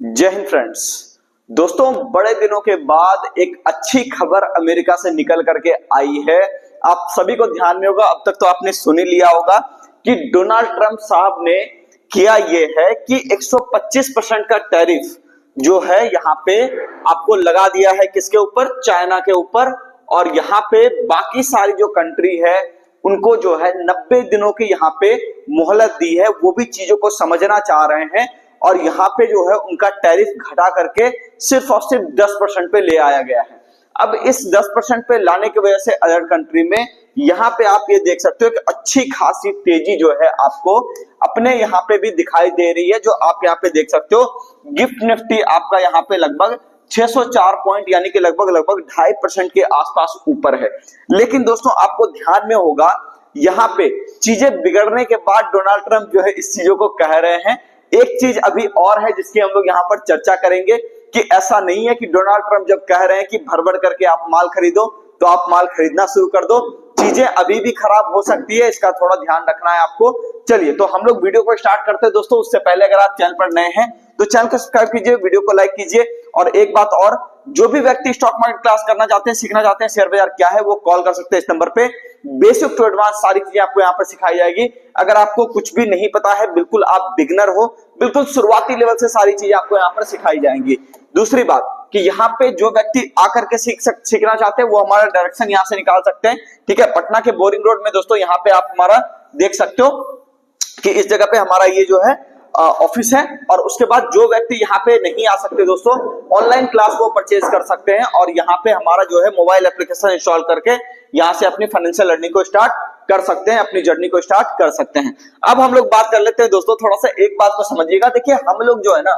जय हिंद फ्रेंड्स। दोस्तों, बड़े दिनों के बाद एक अच्छी खबर अमेरिका से निकल करके आई है। आप सभी को ध्यान में होगा, अब तक तो आपने सुन ही लिया होगा कि डोनाल्ड ट्रंप साहब ने किया ये है कि 125% का टैरिफ जो है यहाँ पे आपको लगा दिया है। किसके ऊपर? चाइना के ऊपर। और यहाँ पे बाकी सारी जो कंट्री है उनको जो है 90 दिनों की यहाँ पे मोहलत दी है। वो भी चीजों को समझना चाह रहे हैं और यहाँ पे जो है उनका टैरिफ घटा करके सिर्फ और सिर्फ 10% पे ले आया गया है। अब इस 10% पे लाने की वजह से अदर कंट्री में यहाँ पे आप ये देख सकते हो कि अच्छी खासी तेजी जो है आपको अपने यहाँ पे भी दिखाई दे रही है। जो आप यहाँ पे देख सकते हो, गिफ्ट निफ्टी आपका यहाँ पे लगभग 604 पॉइंट यानी कि लगभग 2.5% के आसपास ऊपर है। लेकिन दोस्तों, आपको ध्यान में होगा यहाँ पे चीजें बिगड़ने के बाद डोनाल्ड ट्रंप जो है इस चीजों को कह रहे हैं। एक चीज अभी और है जिसकी हम लोग यहाँ पर चर्चा करेंगे कि ऐसा नहीं है कि डोनाल्ड ट्रंप जब कह रहे हैं कि भर भर करके आप माल खरीदो तो आप माल खरीदना शुरू कर दो। चीजें अभी भी खराब हो सकती है, इसका थोड़ा ध्यान रखना है आपको। चलिए तो हम लोग वीडियो को स्टार्ट करते हैं। दोस्तों, उससे पहले अगर आप चैनल पर नए हैं तो चैनल को सब्सक्राइब कीजिए, वीडियो को लाइक कीजिए। और एक बात और, जो भी व्यक्ति स्टॉक मार्केट क्लास करना चाहते हैं, सीखना चाहते हैं शेयर बाजार क्या है, वो कॉल कर सकते हैं इस नंबर पे। बेसिक टू एडवांस सारी चीजें आपको यहाँ पर सिखाई जाएगी। अगर आपको कुछ भी नहीं पता है, बिल्कुल आप बिगनर हो, बिल्कुल शुरुआती लेवल से सारी चीजें आपको यहाँ पर सिखाई जाएंगी। दूसरी बात कि यहाँ पे जो व्यक्ति आकर के सीखना चाहते हैं वो हमारा डायरेक्शन यहाँ से निकाल सकते हैं। ठीक है, पटना के बोरिंग रोड में दोस्तों यहाँ पे आप हमारा देख सकते हो कि इस जगह पे हमारा ये जो है ऑफिस है। और उसके बाद जो व्यक्ति यहाँ पे नहीं आ सकते दोस्तों, ऑनलाइन क्लास को परचेज कर सकते हैं और यहाँ पे हमारा जो है मोबाइल एप्लीकेशन इंस्टॉल करके यहाँ से अपनी फाइनेंशियल लर्निंग को स्टार्ट कर सकते हैं, अपनी जर्नी को स्टार्ट कर सकते हैं। अब हम लोग बात कर लेते हैं दोस्तों, थोड़ा सा एक बात को समझिएगा। देखिए, हम लोग जो है ना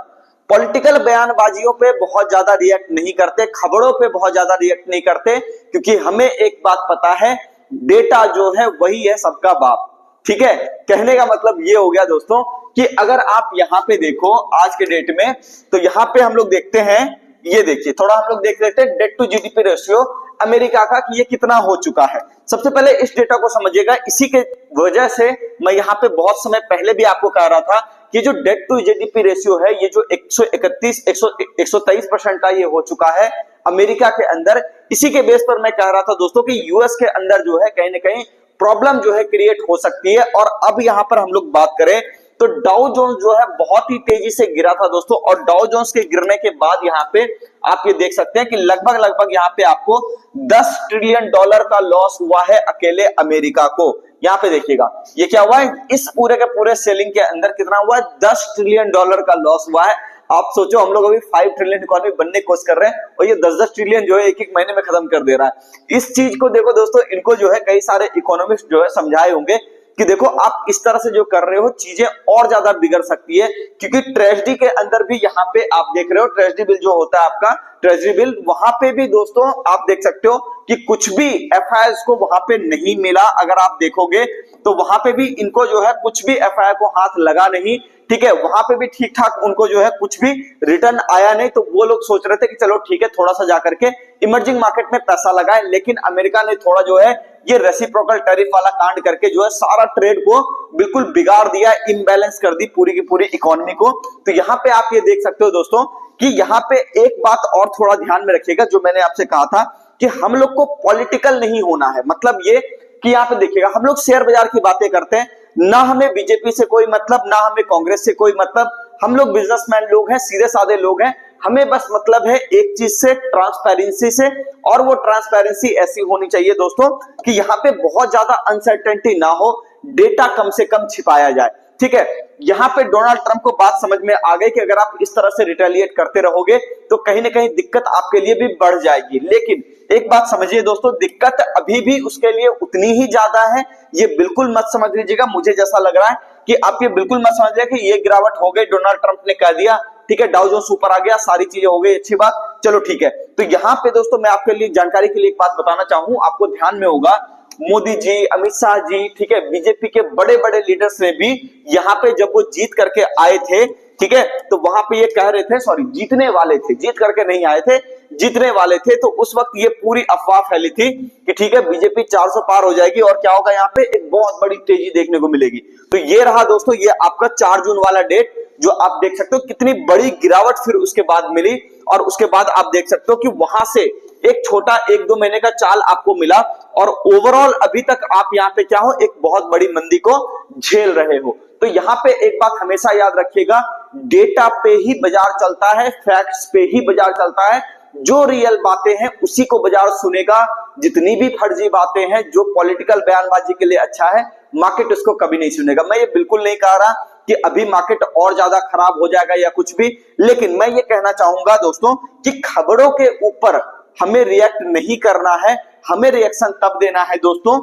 पॉलिटिकल बयानबाजियों पे बहुत ज्यादा रिएक्ट नहीं करते, खबरों पे बहुत ज्यादा रिएक्ट नहीं करते, क्योंकि हमें एक बात पता है, डेटा जो है वही है सबका बाप। ठीक है, कहने का मतलब ये हो गया दोस्तों कि अगर आप यहाँ पे देखो आज के डेट में, तो यहाँ पे हम लोग देखते हैं, ये देखिए थोड़ा हम लोग देख लेते हैं debt to GDP ratio America का कि ये कितना हो चुका है। सबसे पहले इस डेटा को समझिएगा। इसी के वजह से मैं यहाँ पे बहुत समय पहले भी आपको कह रहा था कि जो डेट टू जीडीपी रेशियो है, ये जो 123% का ये हो चुका है अमेरिका के अंदर। इसी के बेस पर मैं कह रहा था दोस्तों कि यूएस के अंदर जो है कहीं ना कहीं प्रॉब्लम जो है क्रिएट हो सकती है। और अब यहां पर हम लोग बात करें तो डाउ जोन्स जो है बहुत ही तेजी से गिरा था दोस्तों। और डाउ जोन्स के गिरने के बाद यहां पे आप ये देख सकते हैं कि लगभग यहां पे आपको $10 ट्रिलियन का लॉस हुआ है अकेले अमेरिका को। यहां पे देखिएगा ये क्या हुआ है, इस पूरे के पूरे सेलिंग के अंदर कितना हुआ है, $10 ट्रिलियन का लॉस हुआ है। आप सोचो, हम लोग अभी 5 ट्रिलियन इकोनॉमी बनने की कोशिश कर रहे हैं और ये 10-10 ट्रिलियन जो है एक महीने में खत्म कर दे रहा है। इस चीज को देखो दोस्तों, इनको जो है कई सारे इकोनॉमिस्ट जो है समझाए होंगे कि देखो आप इस तरह से जो कर रहे हो चीजें और ज्यादा बिगड़ सकती है। क्योंकि ट्रेजरी के अंदर भी यहाँ पे आप देख रहे हो, ट्रेजरी बिल जो होता है आपका ट्रेजरी बिल, वहां पे भी दोस्तों आप देख सकते हो कि कुछ भी एफआईआर को वहां पे नहीं मिला। अगर आप देखोगे तो वहां पे भी इनको जो है कुछ भी एफआईआर को हाथ लगा नहीं। ठीक है, वहां पे भी ठीक ठाक उनको जो है कुछ भी रिटर्न आया नहीं। तो वो लोग सोच रहे थे कि चलो ठीक है, थोड़ा सा जाकर के इमर्जिंग मार्केट में पैसा लगाए। लेकिन अमेरिका ने थोड़ा जो है ये रेसिप्रोकल टैरिफ वाला कांड करके जो है सारा ट्रेड को बिल्कुल बिगाड़ दिया, इम्बैलेंस कर दी पूरी की पूरी इकोनॉमी को। तो यहाँ पे आप ये देख सकते हो दोस्तों कि यहाँ पे एक बात और थोड़ा ध्यान में रखिएगा, जो मैंने आपसे कहा था कि हम लोग को पॉलिटिकल नहीं होना है। मतलब ये कि यहाँ पे देखिएगा, हम लोग शेयर बाजार की बातें करते हैं, ना हमें बीजेपी से कोई मतलब, ना हमें कांग्रेस से कोई मतलब। हम लोग बिजनेसमैन लोग हैं, सीधे साधे लोग हैं। हमें बस मतलब है एक चीज से, ट्रांसपेरेंसी से। और वो ट्रांसपेरेंसी ऐसी होनी चाहिए दोस्तों कि यहाँ पे बहुत ज्यादा अनसर्टेनिटी ना हो, डेटा कम से कम छिपाया जाए। ठीक है, यहाँ पे डोनाल्ड ट्रंप को बात समझ में आ गई कि अगर आप इस तरह से रिटेलिएट करते रहोगे तो कहीं ना कहीं दिक्कत आपके लिए भी बढ़ जाएगी। लेकिन एक बात समझिए दोस्तों, दिक्कत अभी भी उसके लिए उतनी ही ज्यादा है। ये बिल्कुल मत समझ लीजिएगा, मुझे जैसा लग रहा है कि आप ये बिल्कुल मत समझ लीजिए कि ये गिरावट हो गई, डोनाल्ड ट्रंप ने कह दिया, ठीक है, डाउ जोन्स ऊपर आ गया, सारी चीजें हो गई, अच्छी बात, चलो ठीक है। तो यहाँ पे दोस्तों मैं आपके लिए जानकारी के लिए एक बात बताना चाहूं, आपको ध्यान में होगा मोदी जी, अमित शाह जी, ठीक है, बीजेपी के बड़े बड़े लीडर्स ने भी यहाँ पे जब वो जीत करके आए थे, ठीक है, तो वहां पे ये कह रहे थे, सॉरी जीतने वाले थे, जीत करके नहीं आए थे, जीतने वाले थे। तो उस वक्त ये पूरी अफवाह फैली थी कि ठीक है बीजेपी 400 पार हो जाएगी और क्या होगा, यहाँ पे एक बहुत बड़ी तेजी देखने को मिलेगी। तो ये रहा दोस्तों, ये आपका 4 जून वाला डेट। जो आप देख सकते हो कितनी बड़ी गिरावट फिर उसके बाद मिली, और उसके बाद आप देख सकते हो कि वहां से एक छोटा 1-2 महीने का चाल आपको मिला, और ओवरऑल अभी तक आप यहाँ पे क्या हो, एक बहुत बड़ी मंदी को झेल रहे हो। तो यहाँ पे एक बात हमेशा याद रखिएगा, डेटा पे ही बाजार चलता है, फैक्ट्स पे ही बाजार चलता है। जो रियल बातें हैं उसी को बाजार सुनेगा। जितनी भी फर्जी बातें हैं, जो पॉलिटिकल बयानबाजी के लिए अच्छा है, मार्केट उसको कभी नहीं सुनेगा। मैं ये बिल्कुल नहीं कह रहा कि अभी मार्केट और ज्यादा खराब हो जाएगा या कुछ भी, लेकिन मैं ये कहना चाहूंगा दोस्तों कि खबरों के ऊपर हमें रिएक्ट नहीं करना है। हमें रिएक्शन तब देना है दोस्तों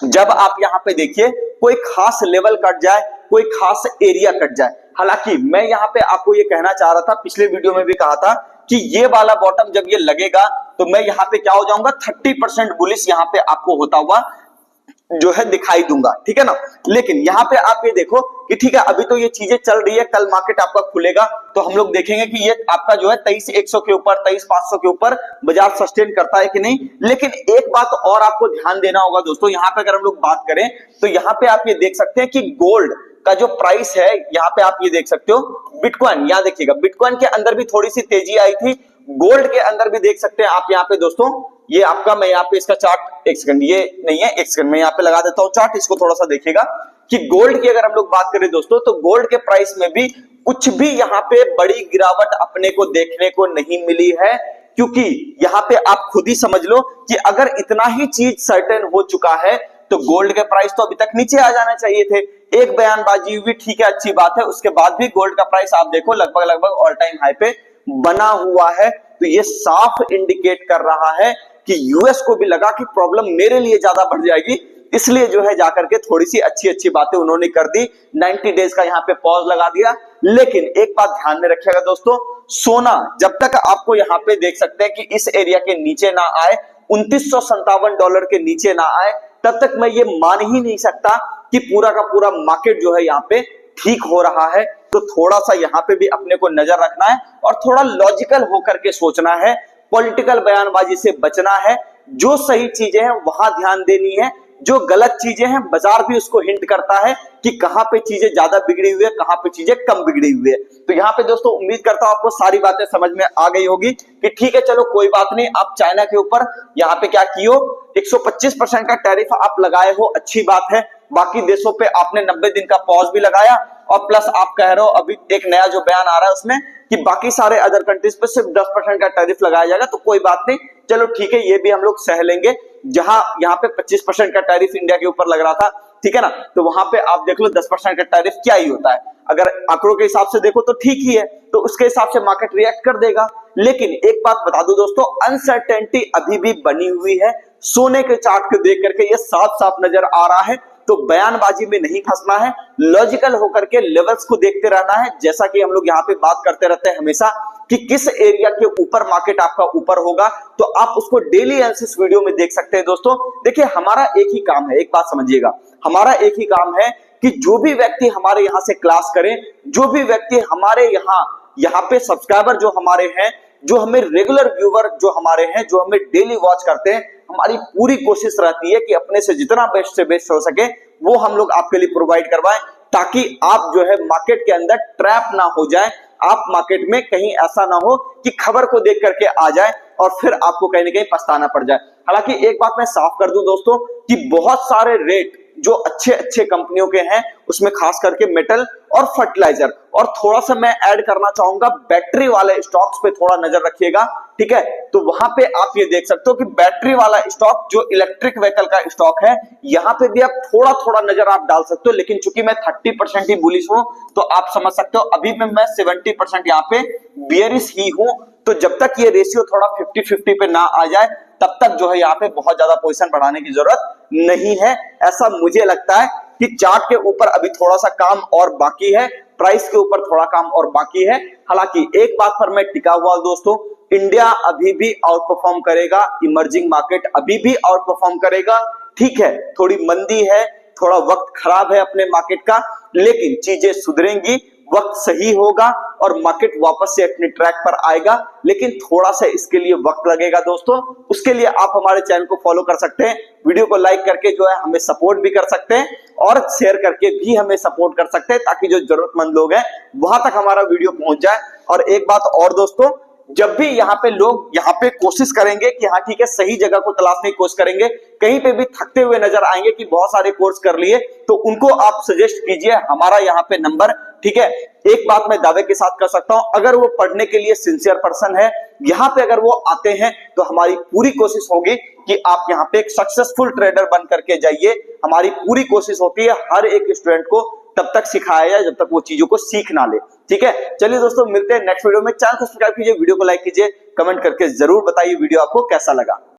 जब आप यहाँ पे देखिए कोई खास लेवल कट जाए, कोई खास एरिया कट जाए। हालांकि मैं यहाँ पे आपको ये कहना चाह रहा था, पिछले वीडियो में भी कहा था कि ये वाला बॉटम जब ये लगेगा तो मैं यहाँ पे क्या हो जाऊंगा, 30% बुलिश यहाँ पे आपको होता हुआ जो है दिखाई दूंगा, ठीक है ना। लेकिन यहाँ पे आप ये देखो कि ठीक है, अभी तो ये चीजें चल रही है, कल मार्केट आपका खुलेगा तो हम लोग देखेंगे कि ये आपका जो है 23,100 के ऊपर, 23,500 के ऊपर बाजार सस्टेन करता है कि नहीं। लेकिन एक बात और आपको ध्यान देना होगा दोस्तों, यहाँ पे अगर हम लोग बात करें तो यहाँ पे आप ये देख सकते हैं कि गोल्ड का जो प्राइस है, यहाँ पे आप ये देख सकते हो, बिटकॉइन, यहाँ देखिएगा बिटकॉइन के अंदर भी थोड़ी सी तेजी आई थी, गोल्ड के अंदर भी देख सकते हैं आप यहाँ पे दोस्तों। ये आपका, मैं यहाँ पे इसका चार्ट, एक सेकंड, ये नहीं है, एक सेकंड मैं यहाँ पे लगा देता हूँ चार्ट, इसको थोड़ा सा देखिएगा कि गोल्ड की अगर हम लोग बात करें दोस्तों तो गोल्ड के प्राइस में भी कुछ भी यहाँ पे बड़ी गिरावट अपने को देखने को नहीं मिली है। क्योंकि यहाँ पे आप खुद ही समझ लो कि अगर इतना ही चीज सर्टेन हो चुका है तो गोल्ड के प्राइस तो अभी तक नीचे आ जाना चाहिए थे। एक बयानबाजी हुई, ठीक है, अच्छी बात है, उसके बाद भी गोल्ड का प्राइस आप देखो लगभग ऑल टाइम हाई पे बना हुआ है। तो ये साफ इंडिकेट कर रहा है कि यूएस को भी लगा कि प्रॉब्लम मेरे लिए ज्यादा बढ़ जाएगी, इसलिए जो है जाकर के थोड़ी सी अच्छी बातें उन्होंने कर दी, 90 डेज का यहाँ पे पॉज लगा दिया। लेकिन एक बात ध्यान में रखिएगा दोस्तों, सोना जब तक आपको यहाँ पे देख सकते हैं कि इस एरिया के नीचे ना आए, $2957 के नीचे ना आए, तब तक मैं ये मान ही नहीं सकता कि पूरा का पूरा मार्केट जो है यहाँ पे ठीक हो रहा है। तो थोड़ा सा यहाँ पे भी अपने को नजर रखना है और थोड़ा लॉजिकल होकर के सोचना है, पॉलिटिकल बयानबाजी से बचना है। जो सही चीजें हैं वहां ध्यान देनी है, जो गलत चीजें हैं बाजार भी उसको हिंट करता है कि कहां पे चीजें ज्यादा बिगड़ी हुई है, कहां पे चीजें कम बिगड़ी हुई है। तो यहाँ पे दोस्तों उम्मीद करता हूं आपको सारी बातें समझ में आ गई होगी कि ठीक है, चलो कोई बात नहीं, आप चाइना के ऊपर यहाँ पे क्या किए, 125% का टैरिफ आप लगाए हो, अच्छी बात है। बाकी देशों पे आपने 90 दिन का पॉज भी लगाया, और प्लस आप कह रहे हो अभी एक नया जो बयान आ रहा है उसमें कि बाकी सारे अदर कंट्रीज पे सिर्फ 10% का टैरिफ लगाया जाएगा। तो कोई बात नहीं, चलो ठीक है, ये भी हम लोग सह लेंगे। जहां यहाँ पे 25% का टैरिफ इंडिया के ऊपर लग रहा था, ठीक है ना, तो वहां पे आप देख लो 10% का टैरिफ क्या ही होता है। अगर आंकड़ों के हिसाब से देखो तो ठीक ही है, तो उसके हिसाब से मार्केट रिएक्ट कर देगा। लेकिन एक बात बता दूं दोस्तों, अनसर्टेनिटी अभी भी बनी हुई है। सोने के चार्ट को देख करके ये साफ साफ नजर आ रहा है। तो बयानबाजी में नहीं फंसना है, लॉजिकल होकर के लेवल्स को देखते रहना है। जैसा कि हम लोग यहाँ पे बात करते रहते हैं हमेशा कि किस एरिया के ऊपर मार्केट आपका ऊपर होगा, तो आप उसको डेली एनालिसिस वीडियो में देख सकते हैं दोस्तों। देखिए, हमारा एक ही काम है, एक बात समझिएगा, हमारा एक ही काम है कि जो भी व्यक्ति हमारे यहाँ से क्लास करें, जो भी व्यक्ति हमारे यहाँ पे सब्सक्राइबर जो हमारे हैं, जो हमें रेगुलर व्यूअर जो हमारे हैं, जो हमें डेली वॉच करते हैं, हमारी पूरी कोशिश रहती है कि अपने से जितना बेस्ट से बेस्ट हो सके वो हम लोग आपके लिए प्रोवाइड करवाएं, ताकि आप जो है मार्केट के अंदर ट्रैप ना हो जाए। आप मार्केट में कहीं ऐसा ना हो कि खबर को देख करके आ जाए और फिर आपको कहीं ना कहीं पछताना पड़ जाए। हालांकि एक बात मैं साफ कर दूं दोस्तों कि बहुत सारे रेट जो अच्छे कंपनियों के हैं, उसमें खास करके मेटल और फर्टिलाइजर, और थोड़ा सा मैं ऐड करना चाहूंगा बैटरी वाले स्टॉक्स पे थोड़ा नजर रखिएगा, ठीक है। तो वहां पे आप ये देख सकते हो कि बैटरी वाला स्टॉक जो इलेक्ट्रिक व्हीकल का स्टॉक है, यहाँ पे भी आप थोड़ा नजर आप डाल सकते हो। लेकिन चूंकि मैं 30% ही बुलिश हूं, तो आप समझ सकते हो अभी भी मैं 70% यहाँ पे बियरिश ही हूं। तो जब तक ये रेशियो थोड़ा 50-50 पे ना आ जाए, तब तक जो है यहाँ पे बहुत ज्यादा पोजीशन बढ़ाने की जरूरत नहीं है, ऐसा मुझे लगता है। कि चार्ट के ऊपर अभी थोड़ा सा काम और बाकी है, प्राइस के ऊपर थोड़ा काम और बाकी है। हालांकि एक बात पर मैं टिका हुआ दोस्तों, इंडिया अभी भी आउट परफॉर्म करेगा, इमर्जिंग मार्केट अभी भी आउट परफॉर्म करेगा। ठीक है, थोड़ी मंदी है, थोड़ा वक्त खराब है अपने मार्केट का, लेकिन चीजें सुधरेंगी, वक्त सही होगा और मार्केट वापस से अपने ट्रैक पर आएगा, लेकिन थोड़ा सा इसके लिए वक्त लगेगा दोस्तों। उसके लिए आप हमारे चैनल को फॉलो कर सकते हैं, वीडियो को लाइक करके जो है हमें सपोर्ट भी कर सकते हैं और शेयर करके भी हमें सपोर्ट कर सकते हैं, ताकि जो जरूरतमंद लोग हैं वहां तक हमारा वीडियो पहुंच जाए। और एक बात और दोस्तों, जब भी यहाँ पे लोग यहाँ पे कोशिश करेंगे कि हाँ ठीक है सही जगह को तलाशने की कोशिश करेंगे, कहीं पे भी थकते हुए नजर आएंगे कि बहुत सारे कोर्स कर लिए, तो उनको आप सजेस्ट कीजिए हमारा यहाँ पे नंबर, ठीक है। एक बात मैं दावे के साथ कर सकता हूं, अगर वो पढ़ने के लिए सिंसियर पर्सन है, यहाँ पे अगर वो आते हैं तो हमारी पूरी कोशिश होगी कि आप यहाँ पे एक सक्सेसफुल ट्रेडर बन करके जाइए। हमारी पूरी कोशिश होती है हर एक स्टूडेंट को तब तक सिखाया जाए जब तक वो चीजों को सीख ना ले, ठीक है। चलिए दोस्तों, मिलते हैं नेक्स्ट वीडियो में। चैनल को सब्सक्राइब कीजिए, वीडियो को लाइक कीजिए, कमेंट करके जरूर बताइए वीडियो आपको कैसा लगा।